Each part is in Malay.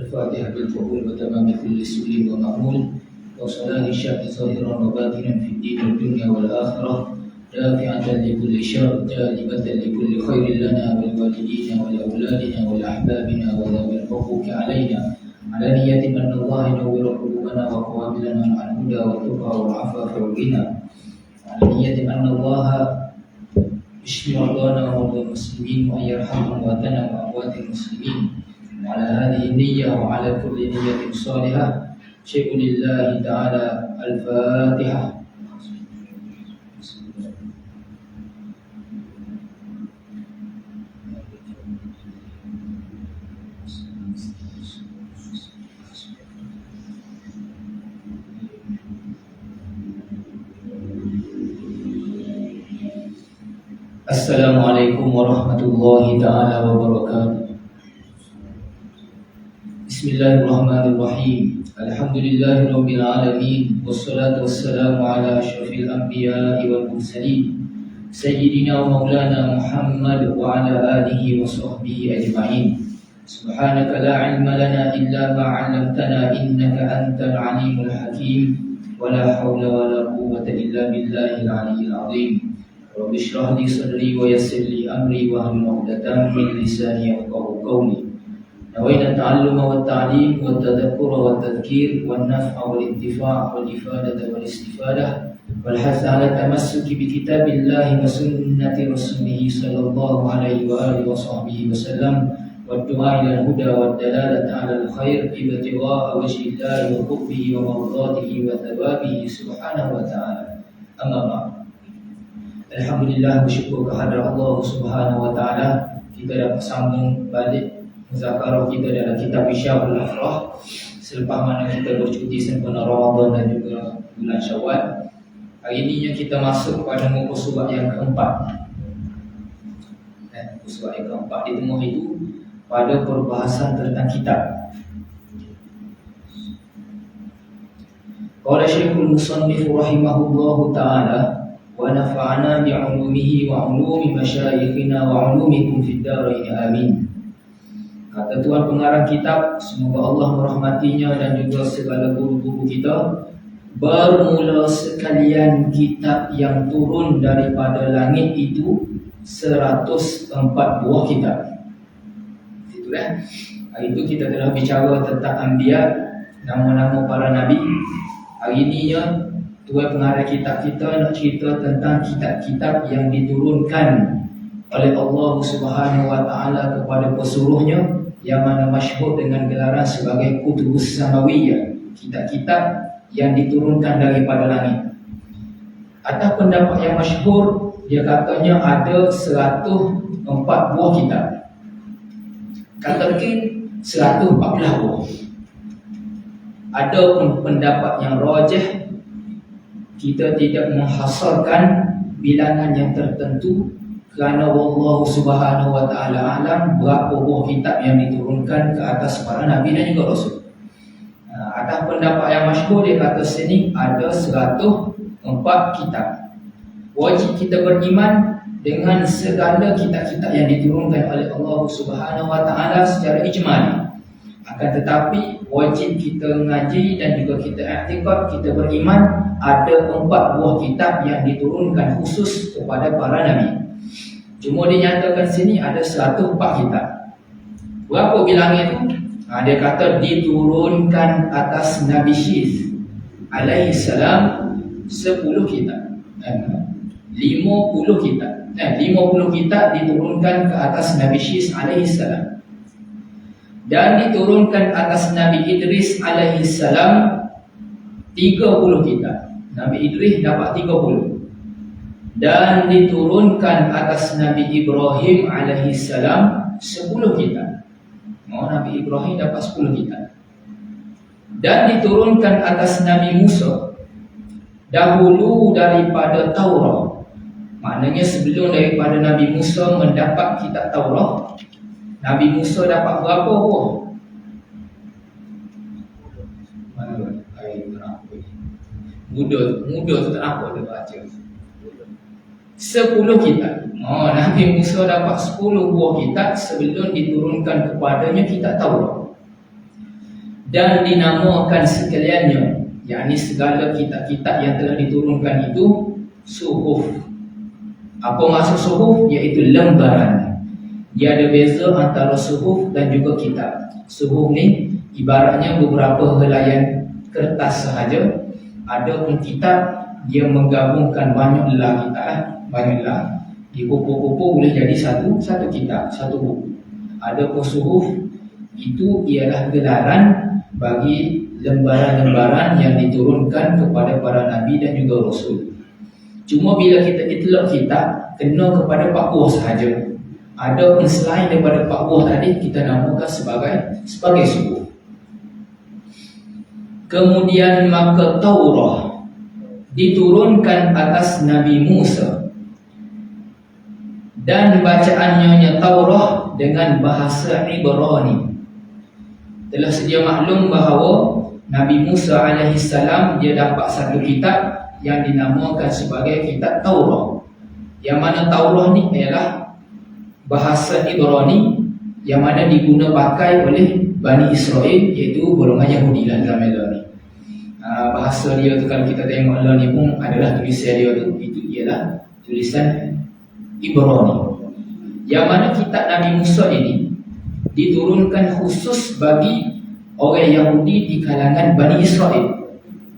الفاتحة بالقبول وتمام كل سؤل ومأمول وصلاة الشرط ظاهرا وباطنا في الدين والدنيا والآخرة دافعة لكل شر جالبة لكل خير لنا ولوالدينا ولأولادنا ولأحبابنا وذوي الحقوق علينا على نية أن الله ينور قلوبنا وقوابلنا على الهدى والتقى والعفاف والغنى على نية أن الله يشفي مرضانا ومرضى المسلمين وأن يرحم أمواتنا وأموات المسلمين وعلى هذه النية وعلى كل نية صالحة شيء لله تعالى. الفاتحة. Assalamualaikum warahmatullahi ta'ala wabarakatuh. Bismillahirrahmanirrahim. Alhamdulillahi rabbil alamin. Wassalatu wassalamu ala asyrafil anbiya'i wal mursalin Sayyidina wa maulana Muhammad wa ala alihi wa sahbihi ajma'in. Subhanaka la ilma lana illa ma 'allamtana innaka antal alimul hakim. Wa la hawla wa la quwwata illa billahil aliyyil azim. Rabbi shrah li sadri wa yassir li amri wa hlul 'uqdatam min lisani yafqahu qawli. Nawaina ta'alluma wa ta'lim wa tadhakkura wa tadhkir wa naf'a wal intifa' wal ifadata wal istifadah wal hasa 'ala tamassuki bi kitabillahi wa sunnati rasulih sallallahu alaihi wa alihi wa sahbihi wasallam wa du'a ila al-huda wa dalalati 'ala al-khair ibtigha'a wajhillahi wa hubbihi wa mardatihi wa thawabihi subhanahu wa ta'ala. Amma ba'd. Alhamdulillah, bersyukur kehadrat Allah Subhanahu wa taala kita dapat sambung balik muzakarah kita dalam kitab Isya'ul Afrah selepas mana kita bercuti sempena Ramadan dan juga bulan Syawal. Hari ini kita masuk pada muka surat yang keempat. Muka surat yang keempat ditemu itu pada perbahasan tentang kitab. Qala Syekhul Musannif rahimahullahu taala wa nafa'ana bi'ulumihi wa 'ulumi masyayikhina wa 'ulumikum fid dharain amin. Kata tuan pengarang kitab, semoga Allah merahmatinya dan juga segala guru-guru kita. Bermula sekalian, kitab yang turun daripada langit itu 104 buah kitab. Itu kan? Hari itu kita telah bicara tentang anbiya, nama-nama para nabi. Hari ini ya, tuan pengarang kitab kita nak cerita tentang kitab-kitab yang diturunkan oleh Allah Subhanahu wa taala kepada pesuruhnya yang mana masyhur dengan gelaran sebagai Kutubus Samawiyah, kitab-kitab yang diturunkan daripada langit. Atas pendapat yang masyhur, dia katanya ada 104 buah kitab. Kata mungkin 114 buah. Ada pendapat yang rajih, kita tidak menghasarkan bilangan yang tertentu kerana Allah Subhanahu wa taala alam berapa buah kitab yang diturunkan ke atas para nabi dan juga rasul. Atas pendapat yang masyhur, dia kata sini ada 104 kitab. Wajib kita beriman dengan segala kitab-kitab yang diturunkan oleh Allah Subhanahu wa taala secara ijmali. Akan tetapi wajib kita mengaji dan juga kita i'tikad, kita beriman ada 4 buah kitab yang diturunkan khusus kepada para nabi. Cuma dinyatakan sini ada 104 kitab. Berapa bilangnya itu? Dia kata diturunkan atas Nabi Syith alaihi salam 10 kitab. 50 kitab. 50 kitab diturunkan ke atas Nabi Syith alaihi salam. Dan diturunkan atas Nabi Idris alaihi salam 30 kitab. Nabi Idris dapat 30. Dan diturunkan atas Nabi Ibrahim alaihi salam 10 kitab. Nabi Ibrahim dapat 10 kitab. Dan diturunkan atas Nabi Musa dahulu daripada Taurat. Maknanya sebelum daripada Nabi Musa mendapat kitab Taurat, Nabi Musa dapat berapa buah? Mana air kenapa? Muda tu tak nampak dia baca. 10 kitab. Nabi Musa dapat 10 buah kitab sebelum diturunkan kepadanya kitab Taurat. dan dinamakan sekaliannya, yakni segala kitab-kitab yang telah diturunkan itu suhuf. Apa maksud suhuf? Iaitu lembaran. Dia ada beza antara suhuf dan juga kitab. Suhuf ni ibaratnya beberapa helaian kertas sahaja. Adapun kitab, dia menggabungkan banyaklah kitab, banyaklah dikumpul-kumpul boleh jadi satu kitab, satu buku. Adapun suhuf itu ialah gelaran bagi lembaran-lembaran yang diturunkan kepada para nabi dan juga rasul. Cuma bila kita itlaq kitab, kena kepada 4 buah sahaja. Adapun selain daripada 4 buah tadi, kita namakan sebagai suhuf. Kemudian maka Taurah diturunkan atas Nabi Musa, dan bacaannya Taurah dengan bahasa Ibrani. Telah sedia maklum bahawa Nabi Musa alaihissalam dia dapat satu kitab yang dinamakan sebagai kitab Taurah. Yang mana Taurah ni ialah bahasa Ibrani yang mana diguna pakai oleh Bani Israel, iaitu golongan Yahudi lah dalam Mela ni. Bahasa dia tu kalau kita tengok Mela ni pun adalah tulisan dia tu, itu ialah tulisan Ibrani. Yang mana kitab Nabi Musa ini diturunkan khusus bagi orang Yahudi di kalangan Bani Israel.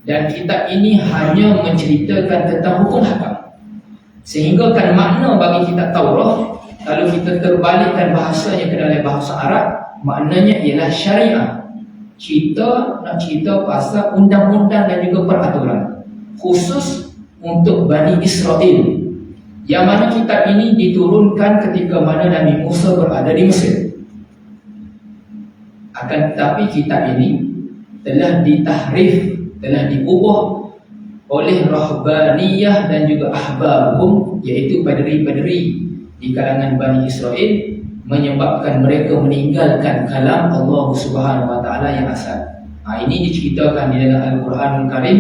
Dan kitab ini hanya menceritakan tentang hukum hakam. Sehingga kan makna bagi kitab Taurah, kalau kita terbalikkan bahasanya ke dalam bahasa Arab, maknanya ialah syariah. Nak cerita pasal undang-undang dan juga peraturan khusus untuk Bani Israel. Yang mana kitab ini diturunkan ketika mana Nabi Musa berada di Mesir. Akan tetapi kitab ini telah ditahrif, telah diubah oleh rahbaniyah dan juga ahbabhum, iaitu paderi-paderi di kalangan Bani Israel, menyebabkan mereka meninggalkan kalam Allah Subhanahu Wa Taala yang asal. Ini diceritakan di dalam Al-Quranul Karim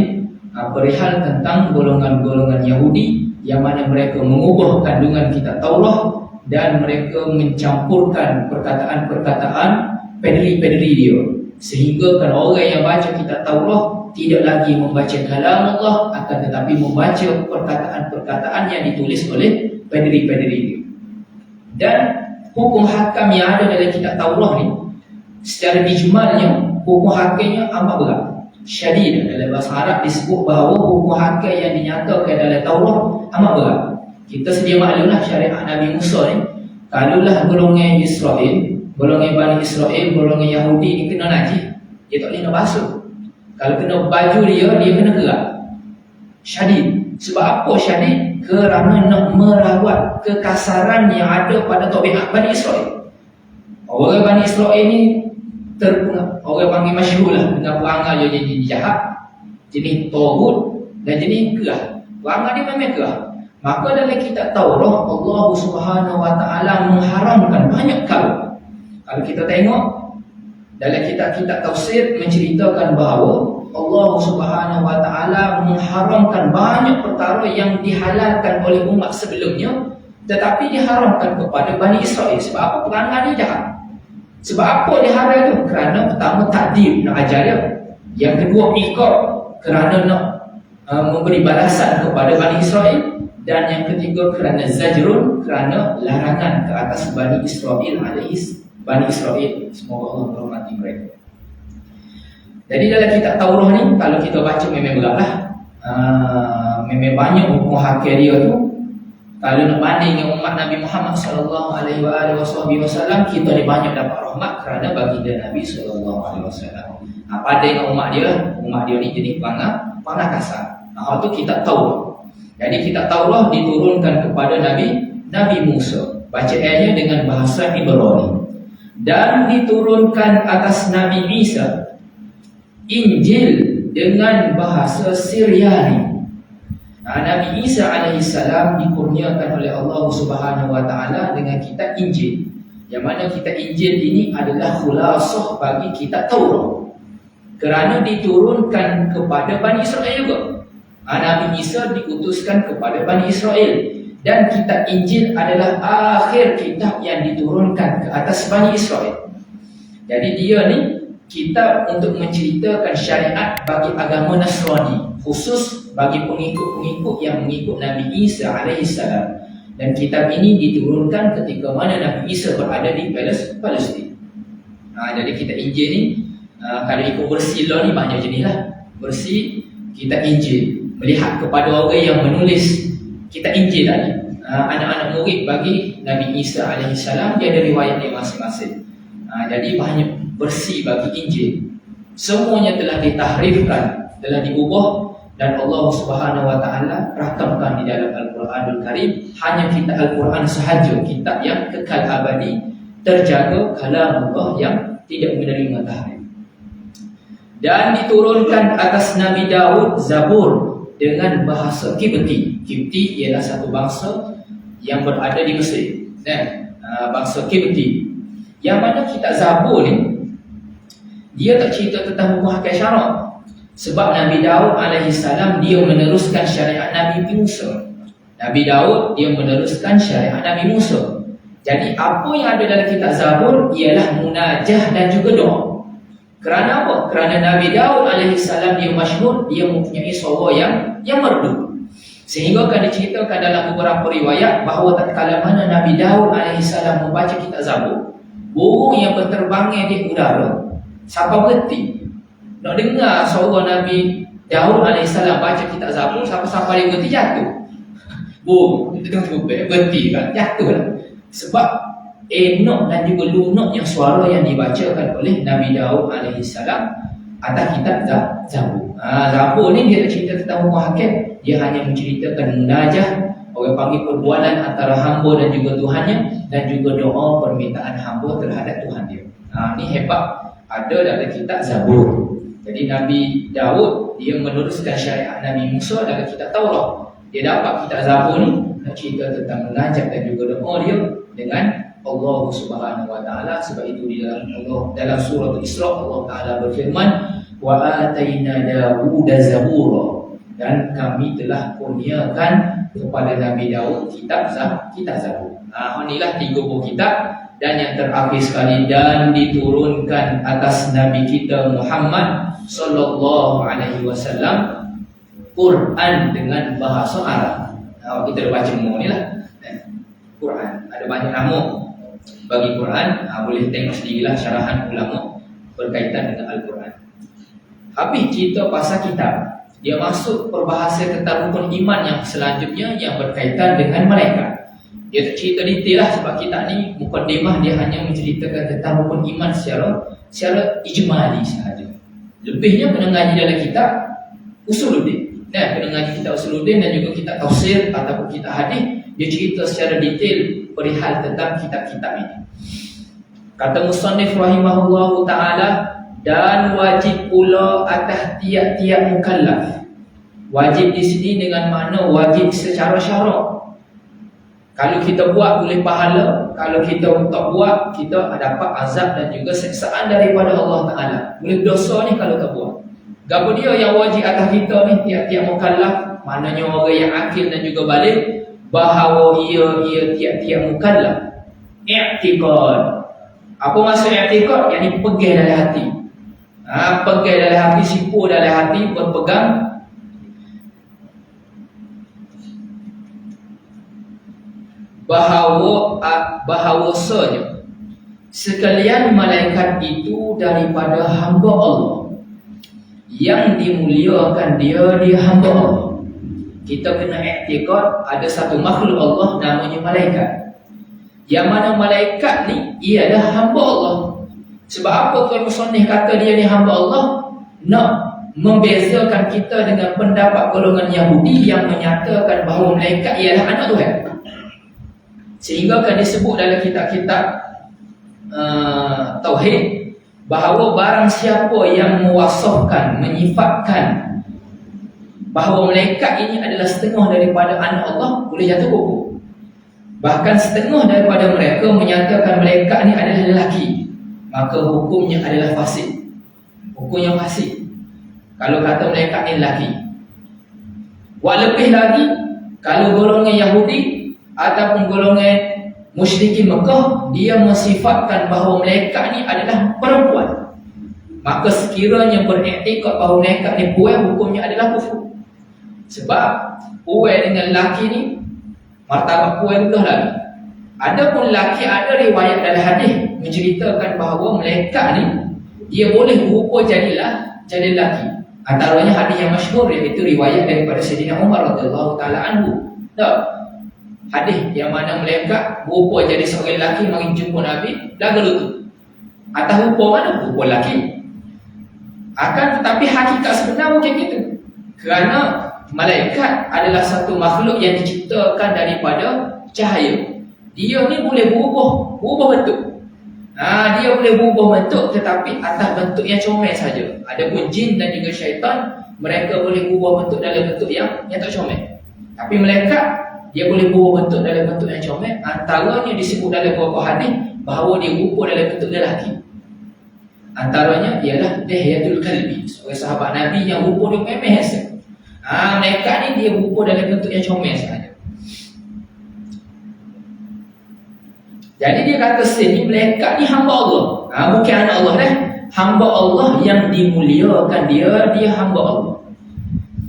perihal tentang golongan-golongan Yahudi yang mana mereka mengubah kandungan kitab Taurah dan mereka mencampurkan perkataan-perkataan paderi-paderi dia, sehingga kan orang yang baca kitab Taurah tidak lagi membaca kalam Allah, akan tetapi membaca perkataan-perkataan yang ditulis oleh paderi-paderi dia. Dan hukum hakam yang ada dalam kitab Taurah ni, secara ijmalnya hukum hakamnya amat berat, syadid. Dalam bahasa Arab disebut bahawa hukum hakam yang dinyatakan dalam Taurah amat berat. Kita sedia maklumlah syariat Nabi Musa ni, kalaulah golongan Israel, golongan Bani Israel, golongan Yahudi ni kena najis, dia tak boleh nak basuh. Kalau kena baju dia kena gerak. Syadid. Sebab apa syadid? Kerana nak merawat kekasaran yang ada pada tabiat Bani Israel. Orang Bani Israel ni terpengaruh, orang panggil masyhur lah dengan perangai dia jenis jahat, jenis tauhid dan jenis kerah. Perangai dia memang kerah. Maka dalam kitab Taurah, Allah Subhanahu Wa Taala mengharamkan banyak kala. Kalau kita tengok dalam kitab-kitab tafsir menceritakan bahawa Allah Subhanahu Wa Taala mengharamkan banyak perkara yang dihalalkan oleh umat sebelumnya, tetapi diharamkan kepada Bani Israel. Sebab apa? Perangai dia jahat. Sebab apa diharam itu? Kerana pertama takdir, nak ajar dia. Yang kedua iqab, kerana nak memberi balasan kepada Bani Israel. Dan yang ketiga kerana zajrun, kerana larangan ke atas Bani Israel Bani Israel. Semoga Allah merahmati mereka. Jadi dalam kitab Taurah ni, kalau kita baca memang beratlah. Memang banyak hukum hakam dia tu. Kalau nak banding dengan umat Nabi Muhammad sallallahu alaihi wasallam, kita ni banyak dapat rahmat kerana baginda Nabi sallallahu alaihi wasallam. Pada dengan umat dia ni jenis panah kasar. Itu kitab Taurah. Jadi kitab Taurah diturunkan kepada Nabi Musa. Bacaannya dengan bahasa Ibrani. Dan diturunkan atas Nabi Isa Injil dengan bahasa Syriani. Nabi Isa alaihissalam dikurniakan oleh Allah Subhanahu Wa Taala dengan kitab Injil. Yang mana kitab Injil ini adalah khulasah bagi kitab Taurah, kerana diturunkan kepada Bani Israel juga. Nabi Isa diutuskan kepada Bani Israel, dan kitab Injil adalah akhir kitab yang diturunkan ke atas Bani Israel. Jadi dia ni kitab untuk menceritakan syariat bagi agama Nasrani, khusus bagi pengikut-pengikut yang mengikut Nabi Isa alaihissalam. Dan kitab ini diturunkan ketika mana Nabi Isa berada di Palestin. Jadi kitab Injil ni, kalau ikut bersih lah ni banyak jenis lah. Bersih kitab Injil, melihat kepada orang yang menulis kitab Injil tadi. Anak-anak murid bagi Nabi Isa alaihissalam, dia ada riwayat dia masing-masing. Jadi banyak bersih bagi Injil. Semuanya telah ditahrifkan, telah diubah, dan Allah Subhanahu wa taala rakamkan di dalam Al-Quranul Karim. Hanya kitab Al-Quran sahaja, kitab yang kekal abadi, terjaga kalamullah yang tidak menerima tahrif. Dan diturunkan atas Nabi Daud Zabur dengan bahasa Kipti. Kipti ialah satu bangsa yang berada di Mesir. Bangsa Kipti. Yang mana kitab Zabur ni, dia tak cerita tentang hukum hakam syarak. Sebab Nabi Daud alaihissalam dia meneruskan syariat Nabi Musa. Nabi Daud dia meneruskan syariat Nabi Musa. Jadi apa yang ada dalam kitab Zabur ialah munajah dan juga doa. Kerana apa? Kerana Nabi Daud alaihissalam dia masyhur, dia mempunyai suara yang merdu. Sehingga akan diceritakan dalam beberapa riwayat bahawa tatkala mana Nabi Daud alaihissalam membaca kitab Zabur, burung yang berterbangan di udara siapa berhenti nak dengar suara Nabi Daud alaihissalam baca kitab Zabur, siapa-siapa dia berhenti jatuh. Burung itu berhenti kan, jatuh lah. Sebab enok dan juga lunaknya suara yang dibacakan oleh Nabi Daud alaihissalam atas kitab Zabur. Zabur ni dia tak cerita tentang hukum hakim, dia hanya menceritakan munajah, orang panggil perbualan antara hamba dan juga Tuhannya, dan juga doa permintaan hamba terhadap Tuhan dia. Ni hebat ada dalam kitab Zabur. Jadi Nabi Daud dia meneruskan syariat Nabi Musa dalam kitab Taurat. Dia dapat kitab Zabur ni nak cerita tentang munajat dan juga doa dia dengan Allah Subhanahu wa taala. Sebab itu di dalam surah Isra Allah taala berfirman, wa ataina Dawuda zabura, dan kami telah kurniakan kepada Nabi Daud kitab Zabur. Inilah 3 buku kitab. Dan yang terakhir sekali, dan diturunkan atas Nabi kita Muhammad sallallahu alaihi wasallam Quran dengan bahasa Arab. Kita dah baca semua ni lah. Quran ada banyak nama bagi Quran. Boleh tengok sendirilah syarahan ulama berkaitan dengan Al-Quran. Habis cerita pasal kitab, dia masuk perbahasa tentang rukun iman yang selanjutnya yang berkaitan dengan malaikat. Dia tak cerita detail lah, sebab kitab ni mukadimah dia hanya menceritakan tentang rukun iman secara ijmali sahaja. Lebihnya kena ngaji dalam kitab Usuluddin. Kena ngaji kitab Usuluddin dan juga kitab tafsir ataupun kitab hadis. Dia cerita secara detail perihal tentang kitab-kitab ini. Kata musannif rahimahullahu ta'ala, dan wajib pula atas tiap-tiap mukallaf. Wajib di sini dengan makna wajib secara syarak. Kalau kita buat boleh pahala, kalau kita tak buat kita dapat azab dan juga seksaan daripada Allah Ta'ala. Boleh dosa ni kalau tak buat. Gapo dia yang wajib atas kita ni, tiap-tiap mukallaf, maknanya orang yang akil dan juga balik, bahawa ia tiap-tiap mukallaf i'tiqad. Apa maksud i'tiqad? Yang dipegang dalam hati. Pegang dalam hati, sipu dalam hati, berpegang bahawasanya sekalian malaikat itu daripada hamba Allah, yang dimuliakan dia hamba Allah. Kita kena i'tiqad ada satu makhluk Allah namanya malaikat, yang mana malaikat ni ialah hamba Allah. Sebab apa tuan musannif kata dia ni hamba Allah? Nak membezakan kita dengan pendapat golongan Yahudi yang menyatakan bahawa malaikat ialah anak Tuhan. Sehingga akan disebut dalam kitab-kitab Tauhid bahawa barang siapa yang mewasafkan, menyifatkan bahawa malaikat ini adalah setengah daripada anak Allah, boleh jatuh hukum. Bahkan setengah daripada mereka menyatakan malaikat ini adalah lelaki, maka hukumnya adalah fasik. Hukumnya fasik kalau kata malaikat ini lelaki. Lebih lagi kalau golongan Yahudi ataupun golongan musyrikin Mekah, dia mensifatkan bahawa malaikat ni adalah perempuan, maka sekiranya beriktikad bahawa mereka ni puai, hukumnya adalah kufur. Sebab puai dengan lelaki ni martabat puai betul lagi. Adapun lelaki, ada riwayat dalam hadis menceritakan bahawa mereka ni dia boleh berupa jadi lelaki. Antaranya hadis yang masyhur, iaitu riwayat daripada Sayyidina Umar radhiyallahu taala anhu. Hadis yang mana mereka berupa jadi seorang lelaki mari jumpa Nabi, dah gelutut. Atas rupa mana? Rupa lelaki. Akan tetapi hakikat sebenar bukan gitu. Kerana malaikat adalah satu makhluk yang diciptakan daripada cahaya. Dia ni boleh berubah bentuk. Dia boleh berubah bentuk, tetapi atas bentuk yang comel saja. Adapun jin dan juga syaitan, mereka boleh berubah bentuk dalam bentuk yang tak comel. Tapi malaikat, dia boleh berubah bentuk dalam bentuk yang comel. Antaranya disebut dalam beberapa hadis bahawa dia berupa dalam bentuk lelaki. Antaranya ialah Dihyatul Kalbi, seorang sahabat Nabi yang rupa dia memang handsome. Mereka ni dia berupa dalam bentuk yang comel sahaja. Jadi dia kata sini, mereka ni hamba Allah. Bukan anak Allah dah. Hamba Allah yang dimuliakan, dia hamba Allah.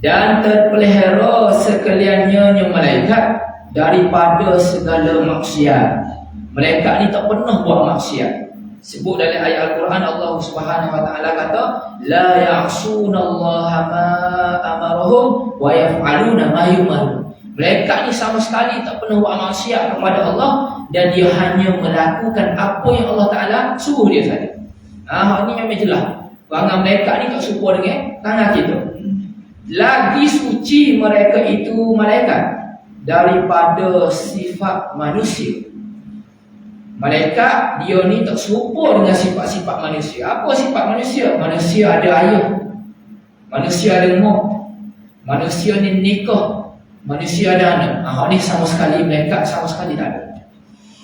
Dan terpelihara sekaliannya malaikat daripada segala maksiat. Mereka ni tak pernah buat maksiat. Sebut dalam ayat Al-Quran, Allah Subhanahu wa taala kata, la ya'sunallaha ma amarahum wa yaf'aluna ma yu'marun. Mereka ni sama sekali tak pernah buat maksiat kepada Allah, dan dia hanya melakukan apa yang Allah Ta'ala suruh dia saja. Ini memang jelas. Perangai mereka ni tak serupa dengan tangan kita. Lagi suci mereka itu malaikat daripada sifat manusia. Malaikat dia ni tak serupa dengan sifat-sifat manusia. Apa sifat manusia? Manusia ada ayah, manusia ada mak, manusia ni nikah, manusia ada anak. Ni sama sekali mereka sama sekali tak ada.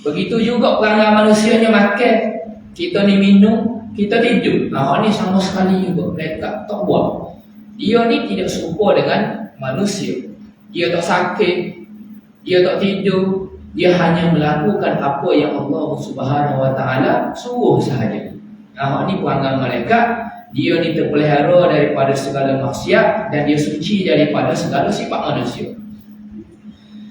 Begitu juga perangai manusianya makan, kita ni minum, kita tidur. Ni sama sekali juga mereka tak buat. Dia ni tidak serupa dengan manusia. Dia tak sakit, dia tak tidur, dia hanya melakukan apa yang Allah Subhanahu wa taala suruh sahaja. Ni perangai malaikat, dia ni terpelihara daripada segala maksiat dan dia suci daripada segala sifat manusia.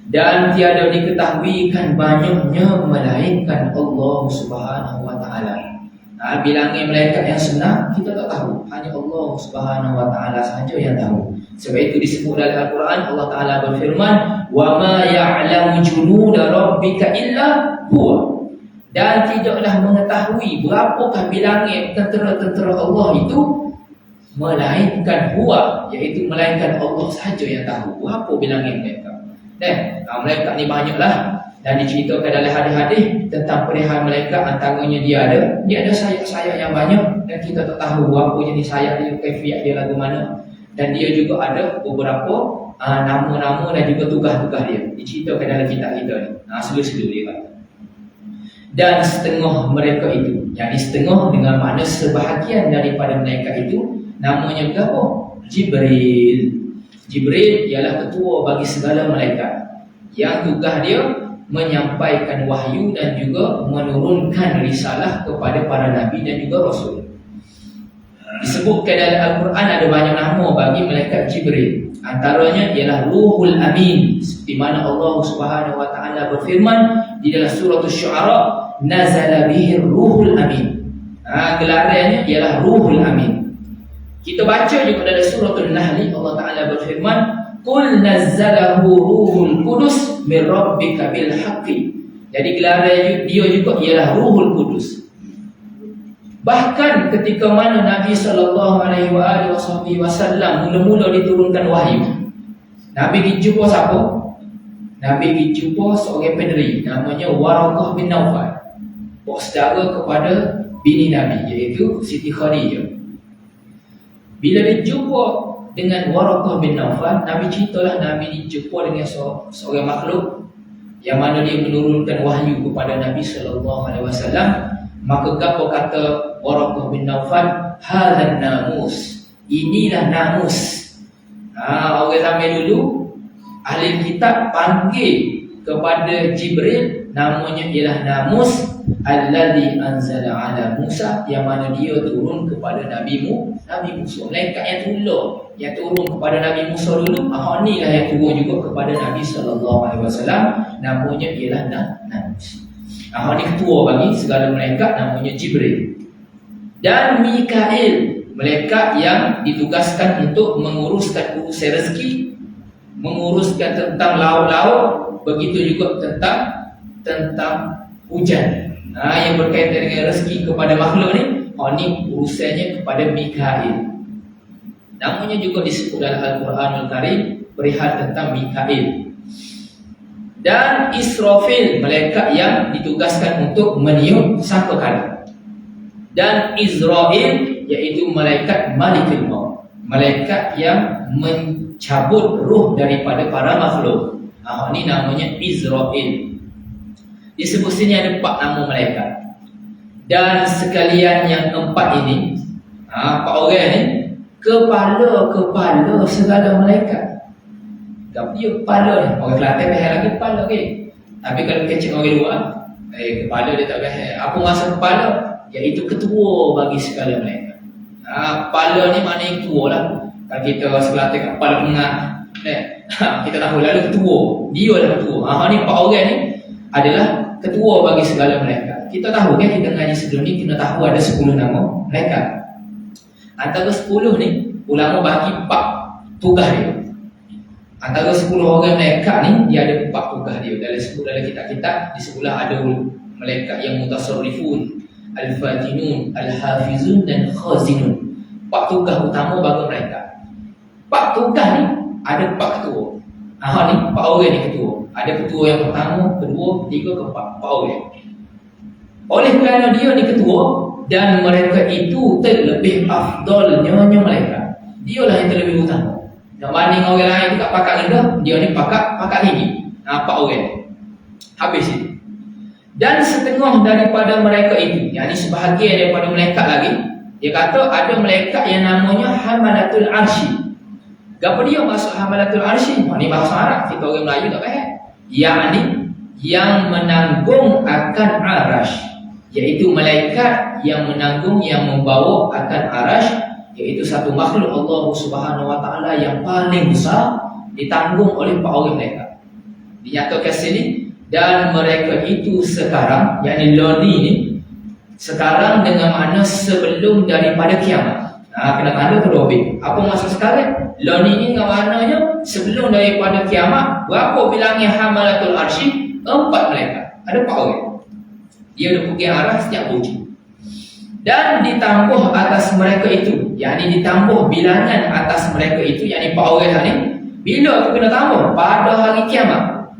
Dan tiada diketahuikan banyaknya melainkan Allah Subhanahu wa taala. Bilangnya malaikat yang senang kita tak tahu, hanya Allah Subhanahu wa taala sahaja yang tahu. Sebab itu disebut dalam Al-Quran, Allah Taala berfirman, "Wa ma ya'lamu junuda rabbika illa huwa." Dan tidaklah mengetahui berapakah bilangnya tentera-tentera Allah itu melainkan huwa, iaitu melainkan Allah sahaja yang tahu berapa bilangnya mereka. Malaikat ni banyaklah, dan diceritakan dalam hadis-hadis tentang perihal malaikat. Antaranya dia ada sayap-sayap yang banyak, dan kita tak tahu berapa jenis sayap dia, kaifiat dia lagu mana. Dan dia juga ada beberapa nama-nama dan juga tugas-tugas dia diceritakan dalam kitab kita ni. Selu-selu dia kata. Dan setengah mereka itu, yakni setengah dengan makna sebahagian daripada malaikat itu, namanya berapa? Jibril. Jibril ialah ketua bagi segala malaikat, yang tugas dia menyampaikan wahyu dan juga menurunkan risalah kepada para nabi dan juga rasul. Disebutkan dalam Al-Quran ada banyak nama bagi malaikat Jibril. Antaranya ialah Ruhul Amin, seperti mana Allah Subhanahu wa taala berfirman di dalam surah Asy-Syu'ara, nazala bihi Ruhul Amin. Gelarannya ialah Ruhul Amin. Kita baca juga dalam surah An-Nahl, Allah Taala berfirman, "Qul nazzalahu Ruhul Qudus min rabbika bil haqqi." Jadi gelaran dia juga ialah Ruhul Qudus. Bahkan ketika mana Nabi sallallahu alaihi wasallam mula-mula diturunkan wahyu, Nabi dijumpa siapa? Nabi dijumpa seorang penderi namanya Waraqah bin Naufal, saudara kepada bini Nabi, iaitu Siti Khadijah. Bila dijumpa dengan Waraqah bin Naufal, Nabi ceritalah Nabi dijumpa dengan seorang makhluk yang mana dia menurunkan wahyu kepada Nabi sallallahu alaihi wasallam. Maka apa kata Waraqah bin Naufal? Hadzal namus. Inilah namus. Orang zaman dulu ahli kitab panggil kepada Jibril namanya ialah Namus alladhi anzala ala Musa, yang mana dia turun kepada Nabi Musa. Malaikat yang turun kepada Nabi Musa dulu, ni lah yang turun juga kepada Nabi SAW, namanya ialah Namus. Ni ketua bagi segala malaikat, namanya Jibril. Dan Mikail, malaikat yang ditugaskan untuk menguruskan urusan rezeki, menguruskan tentang laut-laut, begitu juga tentang hujan. Yang berkaitan dengan rezeki kepada makhluk ni, ni urusannya kepada Mikail. Namanya juga disebut dalam Al-Quranul Karim perihal tentang Mikail. Dan Israfil, malaikat yang ditugaskan untuk meniup sangkakala. Dan Izrail, iaitu malaikat Malikul Maut, malaikat yang mencabut ruh daripada para makhluk. Ni namanya Izrail. Disebut sini ada 4 nama malaikat. Dan sekalian yang 4 ini, 4 orang ni kepala segala malaikat. Tak dia kepala ni. Orang Kelantan behel lagi kepala ke. Tapi kalau kecil orang luar, kepala dia tak behel. Apa maksud kepala? Iaitu ketua bagi segala malaikat. Kepala ni maknanya ketua lah. Kalau kita Kelantan kat kepala pengah, kita tahu lalu ketua. Dia lah ketua. Ni 4 orang ni adalah ketua bagi segala malaikat. Kita tahu kan, kita ngaji sebelum ni kena tahu ada 10 nama malaikat. Antara 10 ni ulama bagi 4 tugas dia. Antara 10 orang malaikat ni dia ada 4 tugas dia. Dalam kitab-kitab disebutlah ada malaikat yang mutasarrifun, al-fatinun, al-hafizun dan khazinun. 4 tugas utama bagi malaikat. 4 tugas ni ada 4 ketua. Ni 4 orang ni ketua. Ada ketua yang pertama, kedua, ketiga, keempat. 4 orang. Oleh kerana dia ni ketua dan mereka itu terlebih afdalnya malaikat, dia lah yang terlebih utama. Banding orang lain tu kat pakat rendah, dia ni pakat tinggi. 4 orang. Habis itu. Dan setengah daripada mereka itu, yang ni sebahagian daripada malaikat lagi, dia kata ada malaikat yang namanya Hamalatul Arshi. Apa dia masuk Hamalatul Arshi? Ni bahasa Arab, kita orang Melayu tak faham. Yang menanggung akan arash, iaitu malaikat yang menanggung, yang membawa akan arash, iaitu satu makhluk Allah Subhanahu Wa Taala yang paling besar, ditanggung oleh 4 orang malaikat. Dinyatakan sini, dan mereka itu sekarang, yakni loni ni, sekarang dengan makna sebelum daripada kiamat. Kena tanda kedua bit. Apa maksud sekarang? Loni ni dengan maknanya sebelum daripada kiamat. Berapa bilangnya Hamalatul Arshi? 4 malaikat. Ada 4 orang. Dia ada pergi arah setiap wujud. Dan ditambah atas mereka itu, yakni ditambah bilangan atas mereka itu, yakni 4 orang ni, bila aku kena tambah? Pada hari kiamat.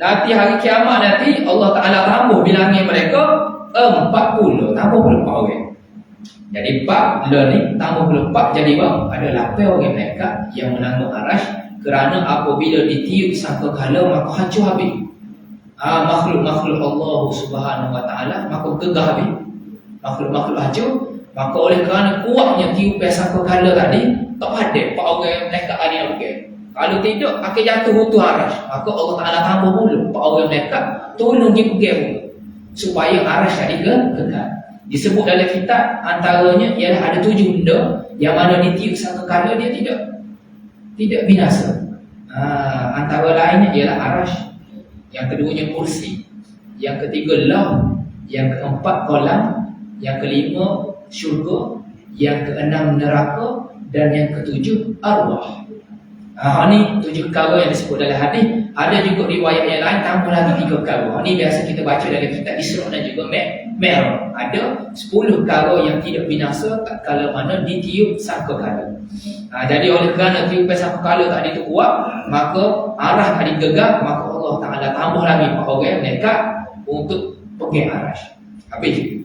Nanti hari kiamat nanti Allah Ta'ala tambah bilangnya mereka 40, tambah 4 orang. Jadi 4 ni tambah 4 jadi berapa? Ada 8 orang malaikat yang menanggung arash, kerana apabila ditiup sangkakala maka hancur habis. Makhluk-makhluk Allah Subhanahu Wa Taala maka gegah habis. Makhluk-makhluk hancur, maka oleh kerana kuatnya tiupan sangkakala tadi, tak padat 4 orang malaikat tadi nak pergi. Kalau tidak akan jatuh runtuh arash. Maka Allah Ta'ala tambah mula 4 orang malaikat tolong dia pergi mula, supaya arash tadi kekal. Disebut dalam kitab antaranya ialah ada 7 benda yang mana ditiup sangkakala dia tidak binasa. Antara lainnya ialah arash, yang keduanya kursi, yang ketiga lauh, yang keempat kolam, yang kelima syurga, yang keenam neraka, dan yang ketujuh arwah. Ni 7 perkara yang disebut dalam hadis. Ada juga riwayat yang lain tambah lagi 3 perkara. Ni biasa kita baca dalam kitab Isra dan juga Mi'raj. Ada 10 perkara yang tidak binasa tak kala mana ditiup sangkakala. Jadi oleh kerana tiupan sangkakala tadi tu kuat, maka arah tadi gegap, maka Allah Ta'ala tambah lagi 4 orang malaikat untuk pergi arash. Habis.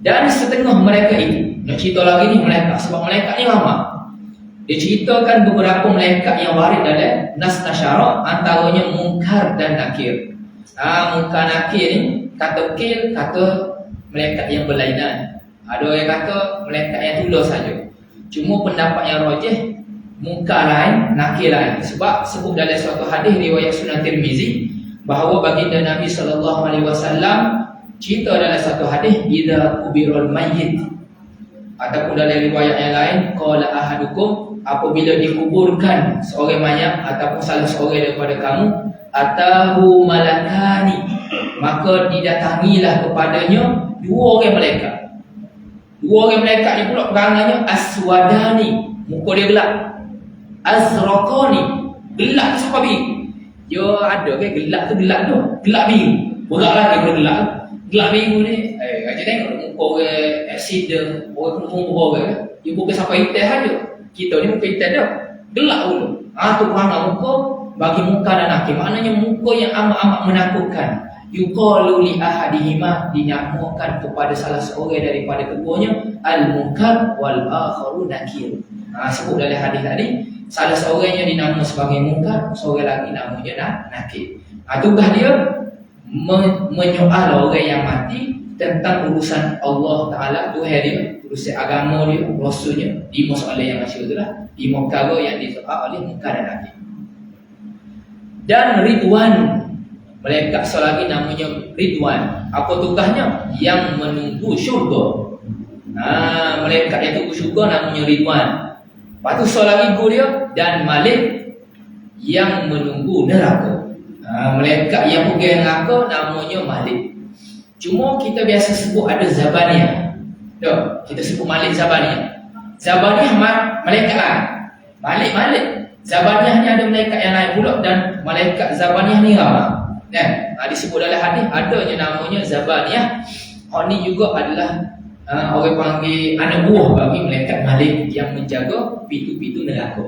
Dan setengah mereka itu, nak cerita lagi ni malaikat, sebab malaikat ni ramai. Diceritakan beberapa malaikat yang warid dalam nas nasyara, antaranya Munkar dan Nakir. Munkar Nakir ni kata kil, kata malaikat yang berlainan. Ada yang kata malaikat yang tulah saja. Cuma pendapat yang rajih, munkar lain, nakir lain. Sebab sebut dalam suatu hadis riwayat Sunan Tirmizi bahawa baginda Nabi SAW cerita dalam satu hadis, idza kubirul mayyit, ataupun dalam riwayat yang lain, qala ahadukum, apabila dikuburkan seorang mayat ataupun salah seorang daripada kamu, atahu malakani, maka didatangilah kepadanya dua orang malaikat. Dua orang malaikat ni pula perangannya aswadani, muka dia gelap, azraqani, gelap sampai biru. Dia ada ke gelap tu, gelap tu, gelap biru, berat lagi kalau gelap. Gelap biru ni, aja tengok muka orang accident, orang kena orang, dia bukan sampai hitam saja. Kita ni muka hitam dah, gelap dulu. Tu perangai muka bagi muka dan nakir, maknanya muka yang amat-amat menakutkan. Yuqalu li ahadihima, dinamakan kepada salah seorang daripada keduanya al-munkar wal akharu nakir. Sebut dalam hadis tadi, salah seorangnya dinama sebagai munkar, seorang lagi namanya nakir. Tugas dia menyoal orang yang mati tentang urusan Allah Ta'ala, Tuhan dia, urusan agama dia, rasulnya, 5 soalan yang masyhur itulah, 5 perkara yang disoal oleh munkar dan nakir. Dan Ridwan, malaikat seorang lagi namanya Ridwan. Apa tugasnya? Yang menunggu syurga. Malaikat yang tunggu syurga namanya Ridwan. Lepas tu seorang lagi guru dia, dan Malik yang menunggu neraka. Malaikat yang pergi neraka namanya Malik. Cuma kita biasa sebut ada Zabaniyah. Kita sebut Malik Zabaniyah. Zabaniyah malaikat lain. Malik. Zabaniyah ni ada malaikat yang lain pula, dan malaikat Zabaniyah ni ramai. Disebut dalam hadis adanya namanya Zabaniyah. Ni juga adalah orang panggil anak buah bagi malaikat Malik yang menjaga pintu-pintu neraka.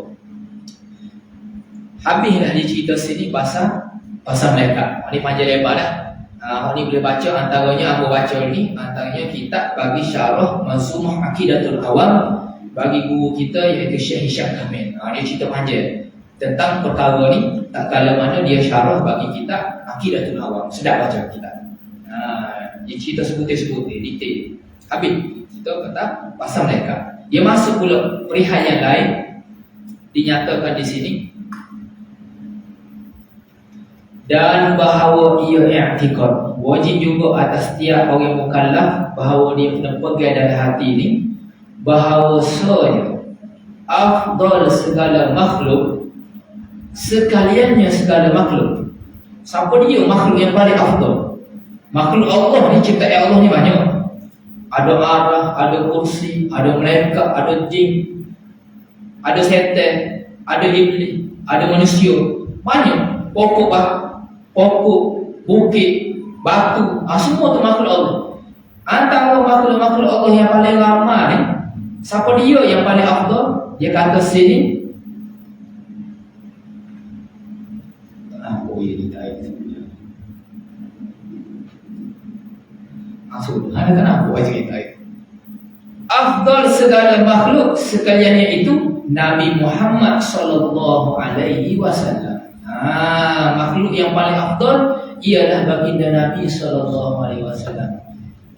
Habislah cerita sini pasal malaikat. Ni panjang lebar dah. Ni boleh baca, antaranya apa baca ni, antaranya kitab bagi syarah Manzumah Aqidatul Awam bagi guru kita iaitu Syekh Hisham Kamil. Dia cerita panjang tentang perkara ni, tak kala mana dia syarah bagi kitab Aqidatul Awam. Sedap baca kitab. Dia cerita sebutir-sebutir, detail. Habis kita kata pasal mereka. Dia masuk pula perihal yang lain, dinyatakan di sini, dan bahawa ia i'tiqad, wajib juga atas setiap orang mukallaf bahawa dia kena pegang dalam hati ini bahawasanya afdal segala makhluk, sekaliannya segala makhluk. Siapa dia makhluk yang paling afdal? Makhluk Allah ni, ciptaan Allah ni banyak. Ada arah, ada kursi, ada malaikat, ada jin, ada setan, ada iblis, ada manusia. Banyak. Pokok, bukit, batu, semua tu makhluk Allah. Antara makhluk-makhluk Allah yang paling ramai ni, siapa dia yang paling afdal? Dia kata sini, Subhanallah, kenapa baca kita itu? Afdal segala makhluk sekaliannya itu Nabi Muhammad sallallahu alaihi wasallam. Makhluk yang paling afdal ialah baginda Nabi sallallahu alaihi wasallam.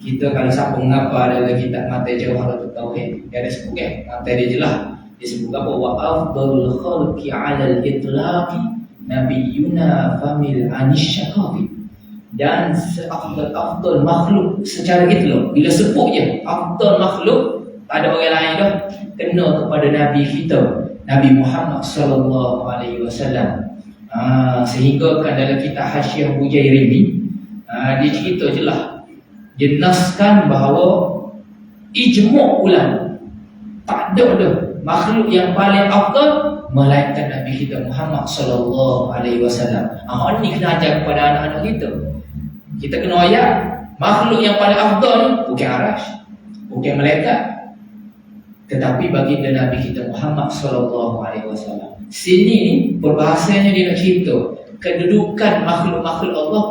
Kita kalau siapa mengapa dalam kitab Mata Jawharatul Tauhid, dia ada sebut kan? Mata dia jelas. Dia sebut apa? Wa afdalul khalqi 'alal itlaqi nabiyyuna famil anisyaqaqi. Dan seafdal makhluk secara itlaq, bila sebut je afdal makhluk, tak ada orang lain dah, kena kepada Nabi kita, Nabi Muhammad sallallahu alaihi wasallam. Sehingga kan dalam kitab Hasyiah Bujairimi, dia cerita jelas, dia naskan bahawa ijma' ulam, tak ada dah makhluk yang paling afdal melainkan Nabi kita Muhammad sallallahu alaihi wasallam. Ni kena ajar kepada anak-anak kita. Kita kena ayat makhluk yang paling afdal ni bukan arash, bukan malaikat, tetapi baginda Nabi kita Muhammad sallallahu alaihi wasallam. Sini ni perbahasannya dia nak cerita kedudukan makhluk-makhluk Allah.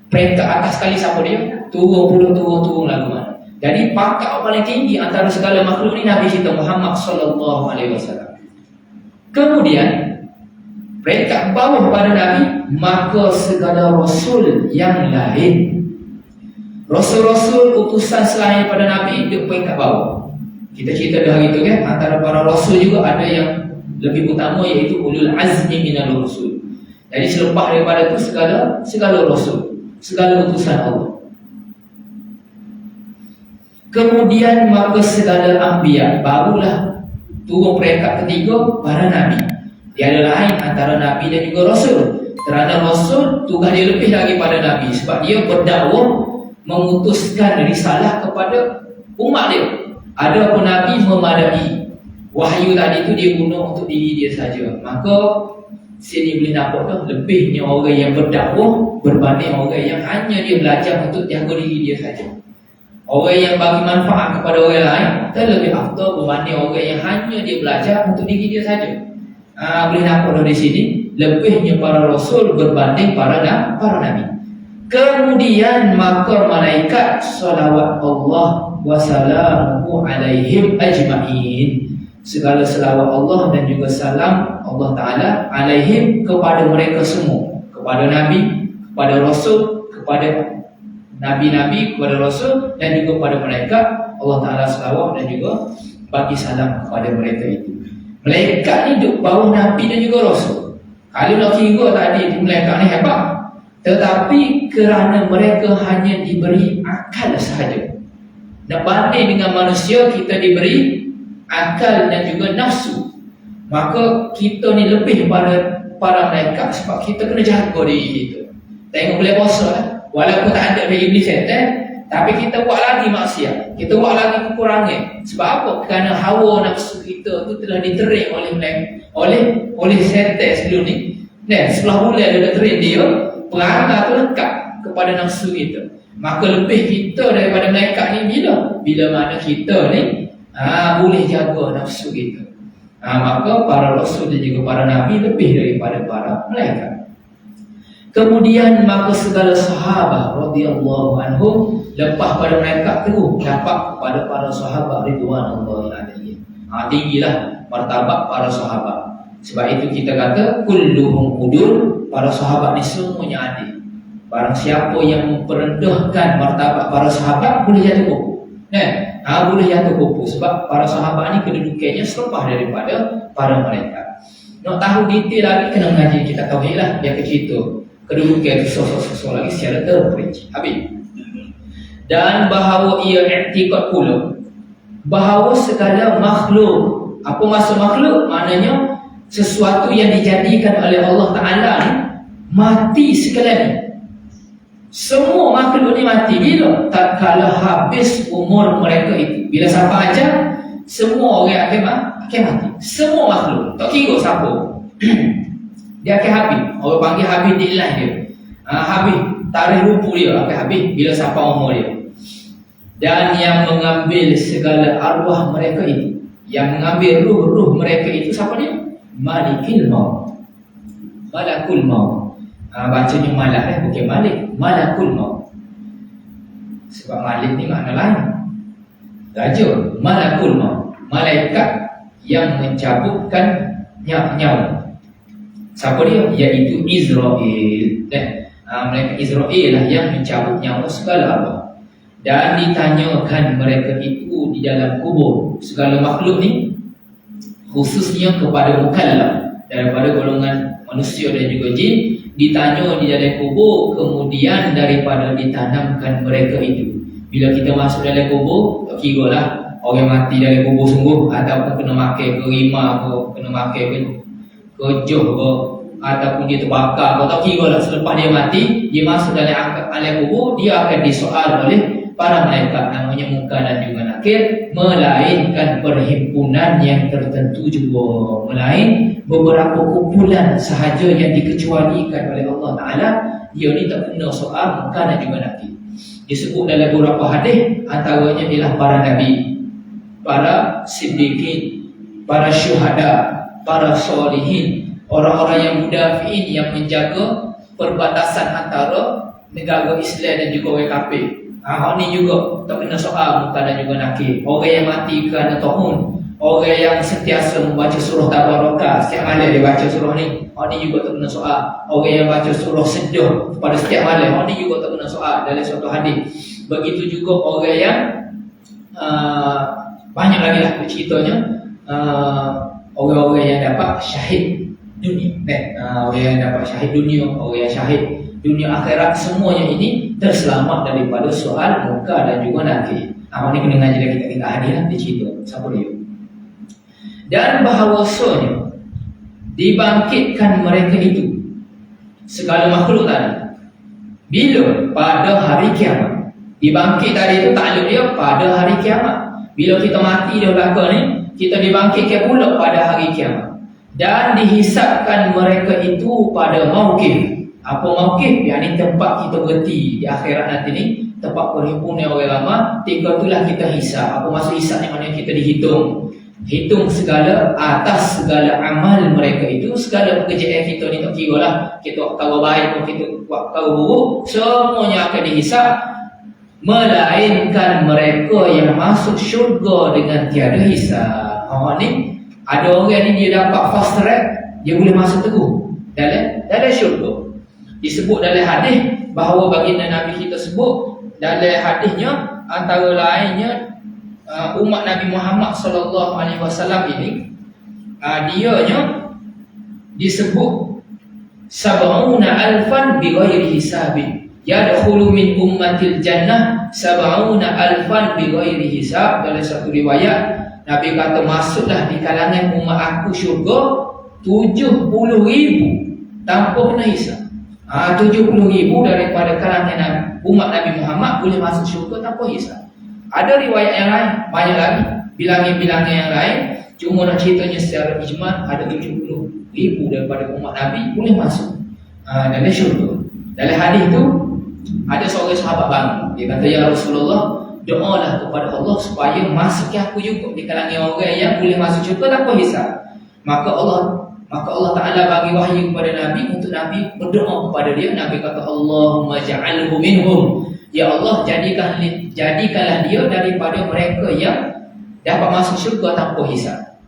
Peringkat atas sekali siapa dia? Turun lagu mana. Jadi pangkat paling tinggi antara segala makhluk ni Nabi kita Muhammad sallallahu alaihi wasallam. Kemudian peringkat bawah pada Nabi, maka segala Rasul yang lain, Rasul-Rasul utusan selain pada Nabi, dia peringkat bawah. Kita cerita dah hari tu kan, antara para Rasul juga ada yang lebih utama iaitu ulul azmi minal rusul. Jadi selepas daripada itu segala rasul, segala utusan Allah. Kemudian maka segala anbiya, barulah turun peringkat ketiga para nabi. Tiada lain antara nabi dan juga rasul. Kerana rasul tugas dia lebih daripada nabi, sebab dia berdakwah mengutuskan risalah kepada umat dia. Ada pun nabi memadai. Wahyu tadi itu dia guna untuk diri dia saja. Maka sini boleh nampak dah lebihnya orang yang berdakwah berbanding orang yang hanya dia belajar untuk jaga diri dia saja. Orang yang bagi manfaat kepada orang lain terlebih afdal berbanding orang yang hanya dia belajar untuk diri dia saja. Boleh nampak dari sini lebihnya para rasul berbanding para nabi. Kemudian maka malaikat salawat Allah wa salamuhu alaihim ajma'in. Segala selawat Allah dan juga salam Allah Ta'ala alaihim kepada mereka semua, kepada nabi, kepada rasul, kepada nabi-nabi, kepada rasul dan juga kepada malaikat. Allah Ta'ala selawat dan juga bagi salam kepada mereka itu. Malaikat ni duduk bawah nabi dan juga rasul. Kalau nak kira tadi malaikat ni hebat, tetapi kerana mereka hanya diberi akal sahaja. Nak banding dengan manusia, kita diberi akal dan juga nafsu, maka kita ni lebih pada para malaikat sebab kita kena jaga diri kita. Tengok boleh puasa lah. Walaupun tak ada dari iblis syaitan, tapi kita buat lagi maksiat, kita buat lagi kekurangan. Sebab apa? Kerana hawa nafsu kita tu telah diterik oleh syaitan sebelum ni. Setelah bulan dia dah terik dia, perangai tu lekat kepada nafsu kita. Maka lebih kita daripada malaikat ni bila mana kita ni boleh jaga nafsu kita. Maka para rasul dan juga para nabi lebih daripada para malaikat. Kemudian maka segala sahabat radhiyallahu anhum lepas pada malaikat tu dapat kepada para sahabat ridwanullahi alaihim. Tinggilah martabat para sahabat. Sebab itu kita kata kulluhum udul, para sahabat ni semuanya adil. Barang siapa yang memperendahkan martabat para sahabat boleh jatuh kupu. Boleh jatuh kupu sebab para sahabat ni kedudukannya selepas daripada para malaikat. Nak tahu detail lagi kena mengaji kita tauhid lah, biar cerita kedudukan sosok-sosok lagi secara terperinci. Habis. Dan bahawa ia i'tiqad pula bahawa segala makhluk, apa maksud makhluk? Maknanya sesuatu yang dijadikan oleh Allah Ta'ala ni mati sekali. Semua makhluk ni mati bila? Tak kala habis umur mereka itu. Bila siapa aja, semua orang akan mati. Semua makhluk, tak kira siapa. Dia akan habis. Orang panggil habis diilah dia. Habis tarikh rupu dia akan habis bila siapa umur dia. Dan yang mengambil segala arwah mereka itu, yang mengambil ruh-ruh mereka itu siapa dia? Malikil maut. Malakul maut. Bacanya malak bukan malik. Malakul maut. Sebab malik ni makna lain. Raja. Malakul maut. Malaikat yang mencabutkan nyawa. Siapa dia? Iaitu Israel. Malaikat Israel lah yang mencabut nyawa segala arwah. Dan ditanyakan mereka itu di dalam kubur. Segala makhluk ni, khususnya kepada mukallaf daripada golongan manusia dan juga jin, ditanya di dalam kubur, kemudian daripada ditanamkan mereka itu. Bila kita masuk dalam kubur, tak kira lah orang mati dalam kubur sungguh, ataupun kena makan ke rimah ke, kena makan ke joh ke, ataupun dia terbakar ke, tak kira lah. Selepas dia mati, dia masuk dalam alam kubur, dia akan disoal oleh para malaikat, namanya Munkar dan juga Nakir, melainkan perhimpunan yang tertentu juga, melain beberapa kumpulan sahaja yang dikecualikan oleh Allah Ta'ala. Dia ni tak kena soal Munkar dan juga Nakir. Disebut dalam beberapa hadis, antaranya ialah para nabi, para siddiqin, para syuhada, para solihin, orang-orang yang mudafiin, yang menjaga perbatasan antara negara Islam dan juga orang kafir. Ni juga tak kena soal Munkar dan juga Nakir. Orang yang mati kerana tahun, orang yang sentiasa membaca surah Tabarakah, setiap malam dia baca surah ni, ni juga tak kena soal. Orang yang baca surah Sedah pada setiap malam, ni juga tak kena soal dalam suatu hadis. Begitu juga orang yang banyak lagi lah ceritanya, orang-orang yang dapat syahid dunia. Orang yang dapat syahid dunia, orang yang syahid dunia akhirat, semuanya ini terselamat daripada soal muka dan juga nakir. Apa ni kena ngaji lagi kita hadir lah, dia cerita siapa dia. Dan bahawasanya dibangkitkan mereka itu, segala makhluk tadi, bila pada hari kiamat. Dibangkit tadi itu takluk dia pada hari kiamat. Bila kita mati dah belakang ni, kita dibangkitkan pula pada hari kiamat. Dan dihisapkan mereka itu pada mauqif. Apa mauqif? Yang ni tempat kita berhenti di akhirat nanti ni, tempat perhimpunan orang ramai. Tinggal itulah kita hisap. Apa maksud hisap ni? Maknanya kita dihitung. Hitung segala atas segala amal mereka itu, segala pekerjaan kita ni tak kira lah. Kita buat perkara baik atau kita buat perkara buruk, semuanya akan dihisap. Melainkan mereka yang masuk syurga dengan tiada hisap. Ni ada orang ni dia dapat fast track, dia boleh masuk teguh dalam syurga. Disebut dalam hadis bahawa baginda Nabi kita sebut dalam hadisnya, antara lainnya umat Nabi Muhammad sallallahu alaihi wasallam ini, dianya disebut sab'una alfan bighairi hisabin. Yadkhulu min ummatil jannah sab'una alfan bighairi hisab. Dalam satu riwayat Nabi kata masuklah di kalangan umat aku syurga 70,000 tanpa kena hisab. 70,000 daripada kalangan umat Nabi Muhammad boleh masuk syurga tanpa hisab. Ada riwayat yang lain, banyak lagi, bilangan-bilangan yang lain. Cuma nak ceritanya secara ijmal, ada 70,000 daripada umat Nabi boleh masuk dalam syurga. Dalam hadis tu ada seorang sahabat bangun, dia kata, ya Rasulullah, doalah kepada Allah supaya masuk aku juga di kalangan orang yang boleh masuk syurga tanpa hisab. Maka Allah Ta'ala bagi wahyu kepada Nabi untuk Nabi berdoa kepada dia. Nabi kata, Allahumma ja'alhu minhum. Ya Allah, jadikanlah dia daripada mereka yang dapat masuk syurga tanpa hisab.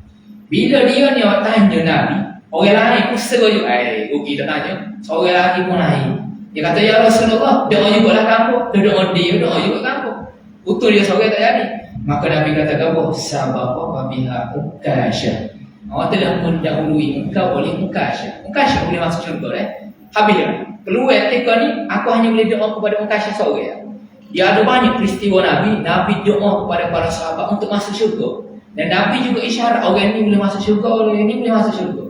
Bila dia ni tanya Nabi, orang lain pun seru juga. Rugi tak tanya, seorang lagi pun naik. Dia kata, ya Rasulullah, doa juga lah kamu. Doa juga kamu. Betul dia seorang tak jadi. Maka Nabi kata, kamu sabaqaka biha Ukasyah. Awak telah mendahului engkau oleh Ukasyah. Ukasyah boleh masuk syurga. Habis dia keluar ketika ni, aku hanya boleh doa kepada Ukasyah seorang. Dia ada banyak peristiwa Nabi doa kepada para sahabat untuk masuk syurga. Dan Nabi juga isyarat orang ni boleh masuk syurga, orang ni boleh masuk syurga.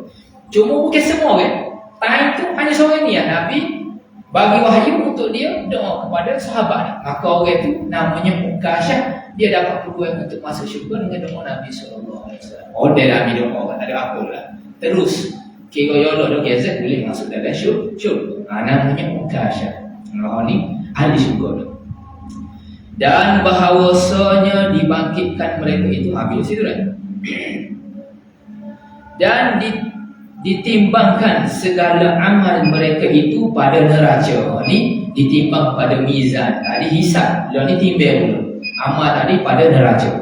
Cuma bukan semua orang. Time tu hanya seorang ni Nabi bagi wahyu untuk dia doa kepada sahabat ni. Maka orang tu namanya Ukasyah, dia dapat peluang untuk masuk syurga dengan doa Nabi SAW. Dia Nabi doa, tak ada apa lah. Terus kira yolo gezet boleh masuk dalam syurga. Namanya Ukasyah. Ni ahli syurga tu. Dan bahawasanya dibangkitkan mereka itu, habis situ kan. Dan ditimbangkan segala amal mereka itu pada neraca. Ni ditimbang pada mizan. Tadi hisab, ni timbang dulu. Amal tadi pada neraca.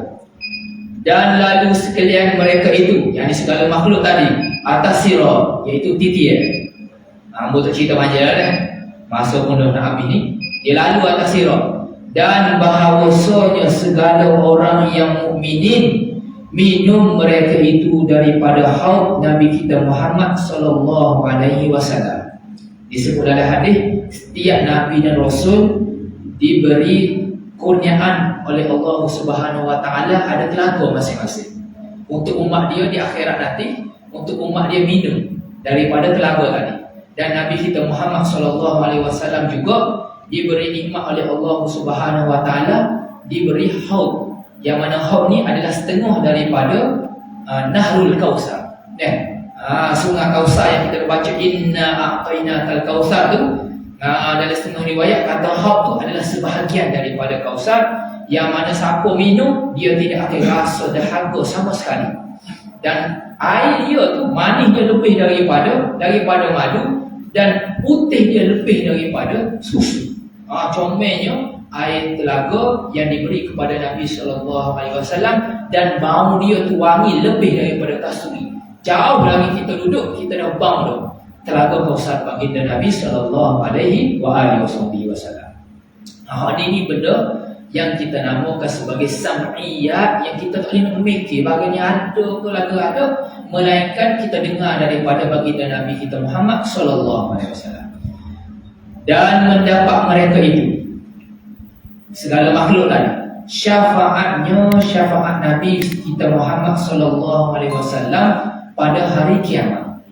Dan lalu sekalian mereka itu, yang segala makhluk tadi, atas sirat, iaitu titian. Ambo tak cerita panjang kan. Masa pun dah nak habis ni, dia lalu atas sirat. Dan bahawasanya segala orang yang mukminin minum mereka itu daripada haud Nabi kita Muhammad sallallahu alaihi wasallam. Disebut dalam hadis, setiap nabi dan rasul diberi kurniaan oleh Allah Subhanahu wa taala ada telaga masing-masing. Untuk umat dia di akhirat nanti, untuk umat dia minum daripada telaga tadi. Dan Nabi kita Muhammad sallallahu alaihi wasallam juga diberi nikmat oleh Allah Subhanahu wa taala, diberi haud, yang mana haud ni adalah setengah daripada Nahrul Kausar. Sungai Kausar yang kita baca inna a'tainakal kausar tu, dalam setengah riwayat kata haud tu adalah sebahagian daripada Kausar, yang mana siapa minum dia tidak akan rasa dahaga sama sekali. Dan air dia tu manis dia lebih daripada madu, dan putih dia lebih daripada susu. Comelnya air telaga yang diberi kepada Nabi SAW, dan bau dia tu wangi lebih daripada kasturi. Jauh lagi kita duduk, kita dah bau tu telaga Kausar baginda Nabi SAW. Ini benda yang kita namakan sebagai sam'iyat, yang kita tak boleh memikir bagainya ada ke lagu ada, melainkan kita dengar daripada baginda Nabi kita Muhammad sallallahu alaihi wasallam. Dan mendapat mereka itu segala makhluk tadi syafaatnya, syafaat Nabi kita Muhammad sallallahu alaihi wasallam pada hari kiamat.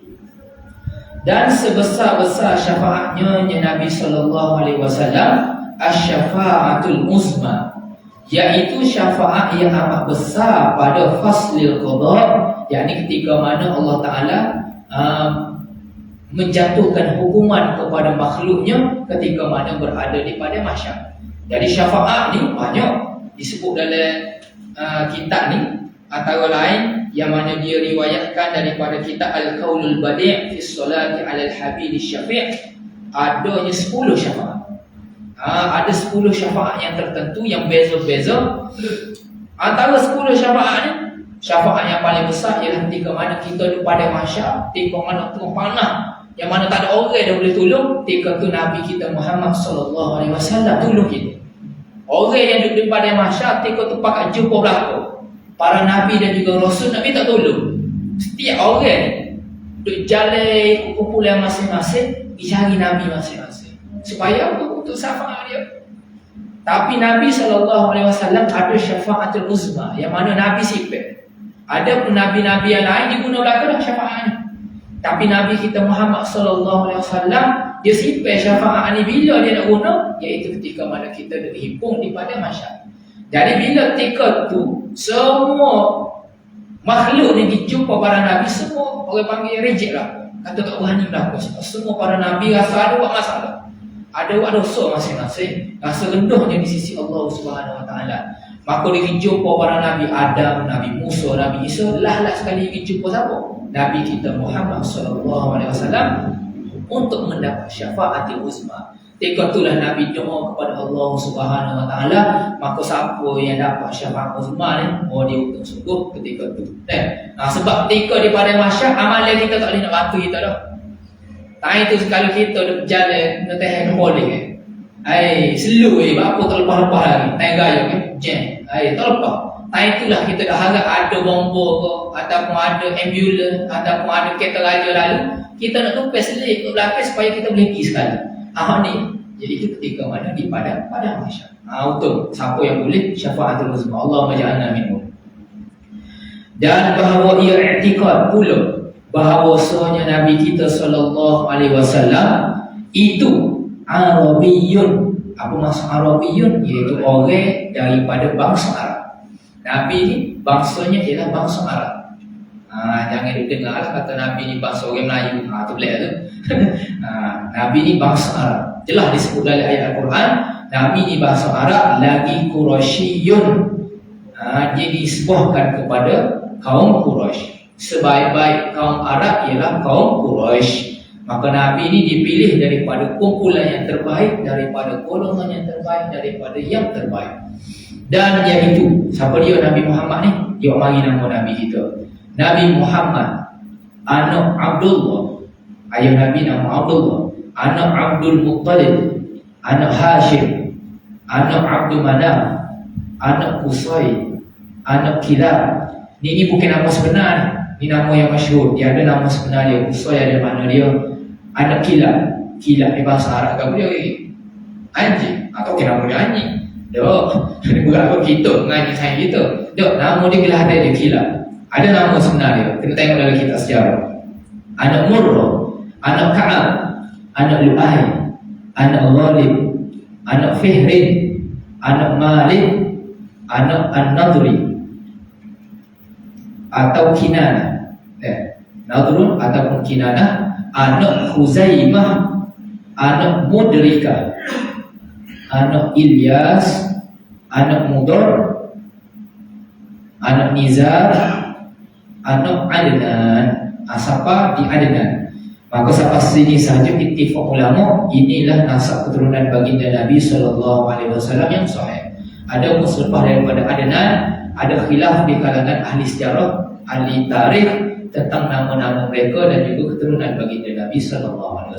Dan sebesar-besar syafaatnya Nabi sallallahu alaihi wasallam asy-syafa'atul uzma, yaitu syafaat yang amat besar pada faslil qada, yakni ketika mana Allah Taala menjatuhkan hukuman kepada makhluknya ketika mana berada di pada mahsyar. Jadi syafaat ni banyak disebut dalam kitab ni, antara lain yang mana dia riwayatkan daripada kitab Al-Qaulul Badi' fi Sholati 'alal Habil Syafi', adanya 10 syafaat. Ada 10 syafaat yang tertentu yang beza-beza. Antara 10 syafaat ni, syafaat yang paling besar ialah ketika mana kita di pada mahsyar, ketika mana tengah panah, yang mana tak ada orang yang boleh tolong, ketika tu Nabi kita Muhammad sallallahu alaihi wasallam tolong kita. Orang yang duduk di pada mahsyar, ketika tu pakat jumpa belaka, para nabi dan juga rasul, Nabi tak tolong. Setiap orang duduk jalan kumpulan masing-masing, dicari Nabi masing-masing supaya untuk syafaat dia. Tapi Nabi SAW ada syafaatul uzma, yang mana Nabi sifat. Ada pun nabi-nabi yang lain dia guna belakang syafaatnya. Tapi Nabi kita Muhammad SAW dia sifat syafaat ni bila dia nak guna, iaitu ketika mana kita terhimpun di pada mahsyar. Jadi bila ketika tu semua makhluk ni dijumpa para nabi, semua orang panggil reject lah, kata tak berani berlaku. Semua para nabi rasa ada buat masalah, ada buat dosa masing-masing, rasa rendahnya di sisi Allah Subhanahu Wa Taala. Maka dia jumpa para nabi Adam, Nabi Musa, Nabi Isa, lah sekali dia jumpa siapa? Nabi kita Muhammad sallallahu alaihi wasallam untuk mendapat syafaatul uzma. Ketika itulah Nabi doa kepada Allah Subhanahu Wa Taala, maka siapa yang dapat syafaat uzma ni, dia untung sungguh ketika itu. Sebab ketika di pada mahsyar, amalan kita tak boleh nak bantu kita dah. Tak itu kalau kita duk berjalan nak tahan boleh kan. Slow apa terlepas-lepas lagi. Tahan gaya kan. Jam. Terlepas. Tak itulah kita dah harap ada bomba ke, ataupun ada ambulans, ataupun ada kereta raja lalu, kita nak tumpah selit ke belakang supaya kita boleh pergi sekali. Ni jadi itu ketika mana di pada mahsyar. Untuk siapa yang boleh syafaatul uzma, Allahumma ja'alna minhum. Dan bahawa ia i'tikad pula bahawasanya Nabi kita sallallahu alaihi wasallam itu Arabiyyun. Apa maksud Arabiyyun? Iaitu orang daripada bangsa Arab. Nabi ni bangsanya ialah bangsa Arab. Jangan dengarlah kata Nabi ni bangsa orang Melayu. Tu belah tu. Nabi ni bangsa Arab. Jelas disebut dalam ayat Al-Quran, Nabi ni bangsa Arab lagi Quraisyun. Dia disebutkan kepada kaum Quraisy. Sebaik-baik kaum Arab ialah kaum Quraisy. Maka Nabi ini dipilih daripada kumpulan yang terbaik, daripada golongan yang terbaik, daripada yang terbaik. Dan iaitu, siapa dia Nabi Muhammad ni? Dia mari nama Nabi kita. Nabi Muhammad, anak Abdullah. Ayah Nabi nama Abdullah. Anak Abdul Muttalib, anak Hashim, anak Abdul Manaf, anak Qusay, anak Kilab. Ini bukan nama sebenar ni. Ini nama yang masyhur. Dia ada nama sebenar dia. Qusay ada mana dia? Anak Kilab. Kilab ni bahasa Arab ke apa dia? Anjing. Atau kena nama dia anjing. Dok. Berapa kita mengaji saya kita. Dok, nama dia gelar dia Kilab. Ada nama sebenar dia. Kita tengok dalam kitab sejarah. Anak Murrah, anak Ka'ab, anak Lu'ay, anak Ghalib, anak Fihrin, anak Malik, anak An-Nadri atau Kinanah. Nadrun ataupun Kinanah, anak Khuzaimah, anak Mudrikah, anak Ilyas, anak Mudar, anak Nizar, anak Adnan. Siapa di Adnan? Maka sampai sini sahaja ittifaq ulama, inilah nasab keturunan baginda Nabi SAW yang sahih. Ada selepas daripada Adnan, ada khilaf di kalangan ahli sejarah, ahli tarikh tentang nama-nama mereka dan juga keturunan baginda Nabi SAW.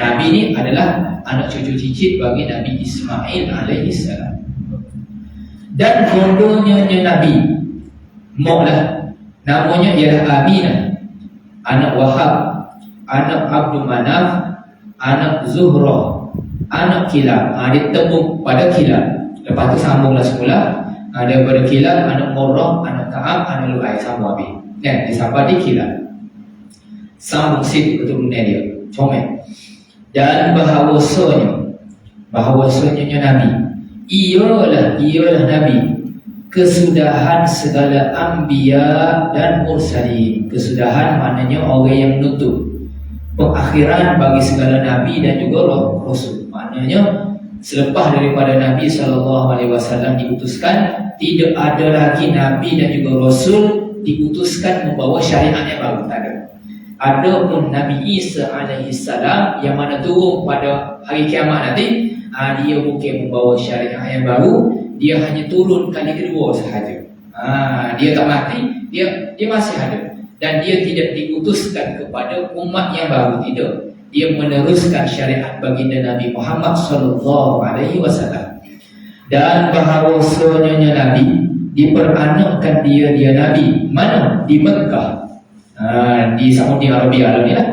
Nabi ini adalah anak cucu cicit bagi Nabi Ismail alaihissalam. Dan gondonya Nabi Maulah, namanya ialah Aminah, anak Wahab, anak Abdul Manaf, anak Zuhrah, anak Kilab. Dia tembung pada Kilab, lepas tu sambunglah semula. Daripada Kilab, anak Murrah, anak Ka'ab, anak Lu'ay, sambung habis. Disampai di Kilab, sambung situ keturunan dia, comel. Dan bahawasanya Nabi ialah Nabi kesudahan segala anbiya dan mursalin. Kesudahan maknanya orang yang menutup, pengakhiran bagi segala nabi dan juga rasul. Maknanya selepas daripada Nabi SAW diutuskan, tidak ada lagi nabi dan juga rasul diutuskan membawa syariat yang baru, tak ada. Adapun Nabi Isa alaihissalam yang mana turun pada hari kiamat nanti, dia bukan membawa syariat yang baru, dia hanya turun kali kedua sahaja. Dia tak mati, dia masih ada. Dan dia tidak diutuskan kepada umat yang baru, tidak. Dia meneruskan syariat baginda Nabi Muhammad SAW. Dan bahawasanya Nabi diperanakkan dia Nabi mana? Di Mekah, di Saudi Arabia lah.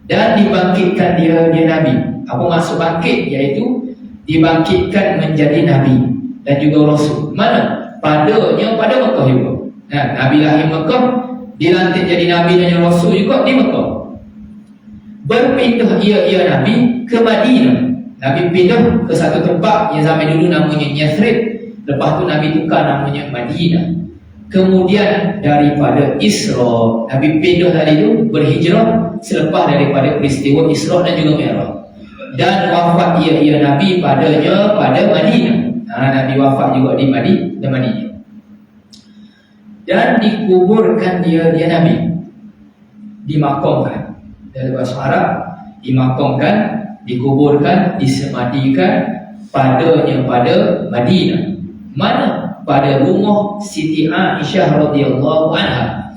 Dan dibangkitkan dia Nabi. Apa maksud bangkit? Iaitu dibangkitkan menjadi Nabi dan juga Rasul. Mana? Pada Mekah juga. Nabi lahir Mekah, dilantik jadi Nabi dan Rasul juga di Mekah. Berpindah ia Nabi ke Madinah. Nabi pindah ke satu tempat yang zaman dulu namanya Yathrib. Lepas tu Nabi tukar namanya Madinah. Kemudian daripada Isra, Nabi pindah dari itu, berhijrah selepas daripada peristiwa Isra dan juga Mi'raj. Dan wafat ia Nabi pada Madinah. Nabi wafat juga di Madinah. Dan dikuburkan dia Nabi, dimakamkan. Dalam bahasa Arab, dimakamkan, dikuburkan, disemadikan pada Madinah. Mana? Pada rumah Siti Aisyah radhiyallahu anha.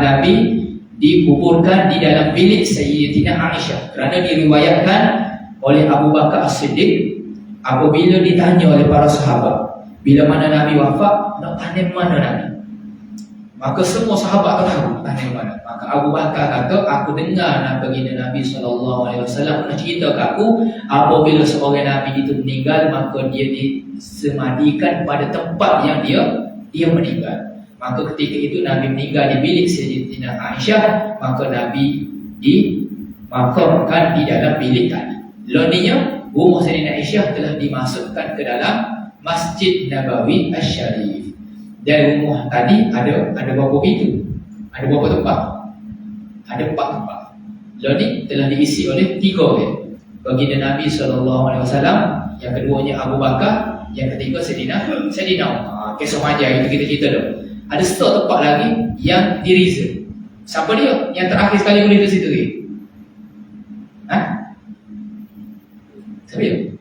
Nabi dikuburkan di dalam bilik Sayyidatina Aisyah, kerana diriwayatkan oleh Abu Bakar As-Siddiq apabila ditanya oleh para sahabat, bila mana Nabi wafat, nak tanya mana Nabi? Maka semua sahabat tak tahu tanya mana. Maka Abu Bakar kata, aku dengar baginda Nabi SAW pernah cerita ke aku, apabila seorang Nabi itu meninggal, maka dia disemadikan pada tempat yang dia meninggal. Maka ketika itu Nabi meninggal di bilik Sayyidatina Aisyah, maka Nabi dimakamkan di dalam bilik tadi. Lainnya, rumah Sayyidatina Aisyah telah dimasukkan ke dalam Masjid Nabawi Asy-Syarif. Dan rumah tadi ada berapa pintu? Ada berapa tempat? Ada 4 tempat. Lain telah diisi oleh 3 orang. Baginda Nabi SAW, yang keduanya Abu Bakar, yang ketiga Sayyidina Umar. Kisah majah itu kita cerita dah. Ada satu tempat lagi yang di-reserve. Siapa dia? Yang terakhir sekali boleh di situ ni. Siapa dia?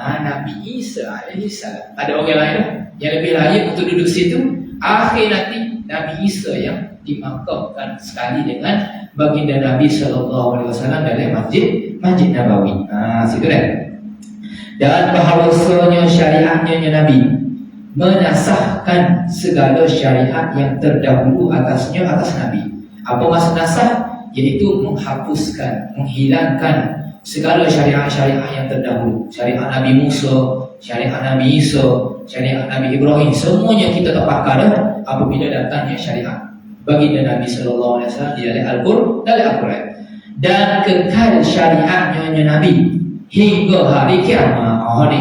Nabi Isa alaihissalam. Ada orang lain yang lebih layak untuk duduk situ. Akhir nanti Nabi Isa yang dimakamkan sekali dengan baginda Nabi SAW dalam Masjid Nabawi. Situ dah. Dan bahawasanya syariatnya Nabi menasahkan segala syariat yang terdahulu atas Nabi. Apa maksud nasah? Iaitu menghapuskan, menghilangkan segala syariat-syariat yang terdahulu. Syariat Nabi Musa, syariat Nabi Isa, syariat Nabi Ibrahim, semuanya kita tak pakai dah apabila datangnya syariat baginda Nabi SAW di dalam Al-Quran. Dan kekal syariatnya Nabi hingga hari kiamat. Ni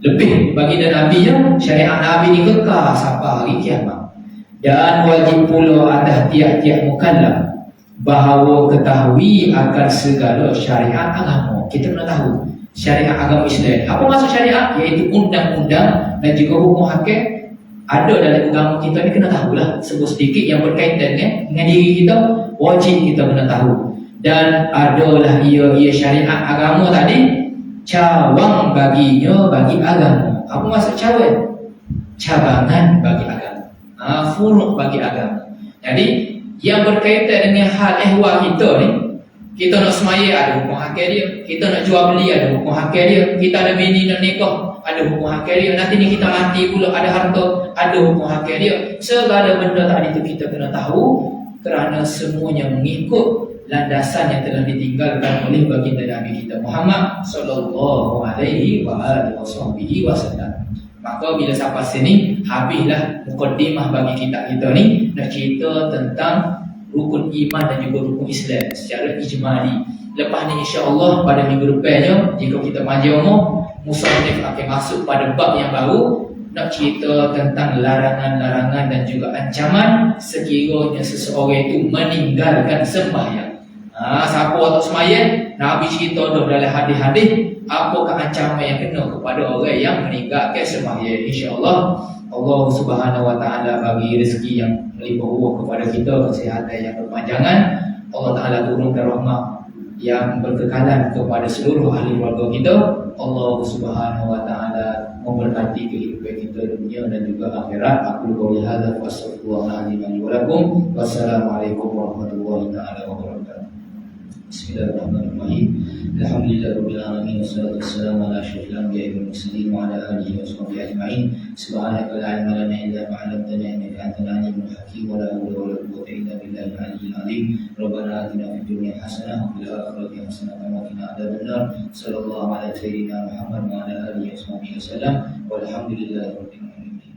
lebih baginda Nabi yang syariat Nabi ni kekal sampai hari kiamat. Dan wajib pula atas tiap-tiap mukallaf bahawa ketahui akan segala syariat agama. Kita kena tahu syariat agama Islam. Apa maksud syariat? Iaitu undang-undang dan juga hukum hakim ada dalam agama kita ni, kena tahulah. Sebut sedikit yang berkaitan dengan diri kita, wajib kita kena tahu. Dan adalah ia syariat agama tadi cabang baginya bagi agama. Apa maksud cabang? Cabangan bagi agama, furuk bagi agama. Jadi yang berkaitan dengan hal ehwal kita ni, Kita nak semaya ada hukum hakir dia. Kita nak jual beli ada hukum hakir dia. Kita ada bini nak nikah ada hukum hakir dia. Nanti ni kita mati pula ada harta ada hukum hakir dia. Segala benda tadi tu kita kena tahu kerana semuanya mengikut landasan yang telah ditinggalkan oleh baginda Nabi kita Muhammad sallallahu alaihi wasallam. Maka bila sampai sini habislah mukadimah bagi kita ni nak cerita tentang rukun iman dan juga rukun Islam secara ijmali. Lepas ni insya-Allah pada minggu depannya jika kita maju umur musannif akan masuk pada bab yang baru nak cerita tentang larangan-larangan dan juga ancaman sekiranya seseorang itu meninggalkan sembahyang. Siapa tak sembahyang, Nabi cerita dah dalam hadis-hadis apakah ancaman yang kena kepada orang yang meninggalkan sembahyang. Insya-Allah Allah Subhanahu wa taala bagi rezeki yang melimpah ruah kepada kita, kesihatan yang berpanjangan. Allah Taala turunkan rahmat yang berkekalan kepada seluruh ahli keluarga kita. Allah Subhanahu wa taala memberkati kehidupan kita dunia dan juga akhirat. Aku qouli hadza wa astaghfirullahaladzim wa lakum. Wassalamualaikum warahmatullahi taala wabarakatuh. Bismillahirrahmanirrahim. Alhamdulillahirabbil alamin wassalatu wassalamu ala asyrofil anbiya'i wal mursalin wa ala alihi wa sahbihi ajma'in. Subhanaka la ilma lana illa ma 'allamtana innaka antal alimul hakim wa la haula wa la quwwata illa billahil aliyyil azim. Rabbana atina fid dunya hasanah wa fil akhirati hasanah wa qina adzabannar. Sallallahu ala sayyidina Muhammad wa ala alihi wa sahbihi wasallam. Walhamdulillahirabbil alamin.